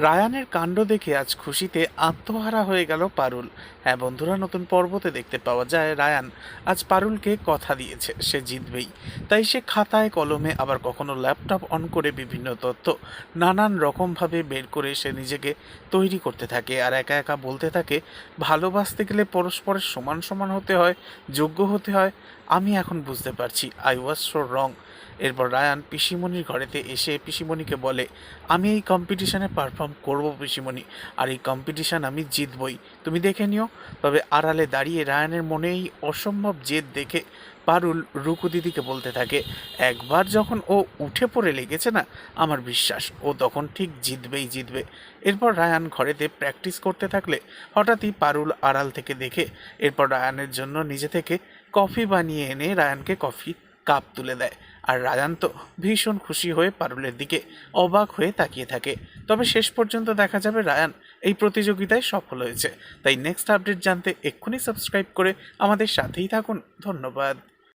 রায়ানের কাণ্ড দেখে আজ খুশিতে আত্মহারা হয়ে গেল পারুল। হ্যাঁ বন্ধুরা, নতুন পর্বতে দেখতে পাওয়া যায় রায়ান আজ পারুলকে কথা দিয়েছে সে জিতবেই। তাই সে খাতায় কলমে আবার কখনো ল্যাপটপ অন করে বিভিন্ন তথ্য নানান রকমভাবে বের করে সে নিজেকে তৈরি করতে থাকে আর একা একা বলতে থাকে, ভালোবাসতে গেলে পরস্পরের সমান সমান হতে হয়, যোগ্য হতে হয়। আমি এখন বুঝতে পারছি, আই ওয়াজ সো রং। এরপর রায়ান পিসিমণির ঘরেতে এসে পিসিমণিকে বলে, আমি এই কম্পিটিশনে পারফর্ম করব পিসিমণি, আর এই কম্পিটিশান আমি জিতবই, তুমি দেখে নিও। তবে আড়ালে দাঁড়িয়ে রায়ানের মনে এই অসম্ভব জেদ দেখে পারুল রুকু দিদিকে বলতে থাকে, একবার যখন ও উঠে পড়ে লেগেছে না, আমার বিশ্বাস ও তখন ঠিক জিতবেই জিতবে। এরপর রায়ান ঘরেতে প্র্যাকটিস করতে থাকলে হঠাৎই পারুল আড়াল থেকে দেখে, এরপর রায়ানের জন্য নিজে থেকে কফি বানিয়ে এনে রায়ানকে কফি কাপ তুলে দেয়। আর রায়ান তো ভীষণ খুশি হয়ে পারুলের দিকে অবাক হয়ে তাকিয়ে থাকে। তবে শেষ পর্যন্ত দেখা যাবে রায়ান এই প্রতিযোগিতায় সফল হয়েছে। তাই নেক্সট আপডেট জানতে এক্ষুনি সাবস্ক্রাইব করে আমাদের সাথেই থাকুন। ধন্যবাদ।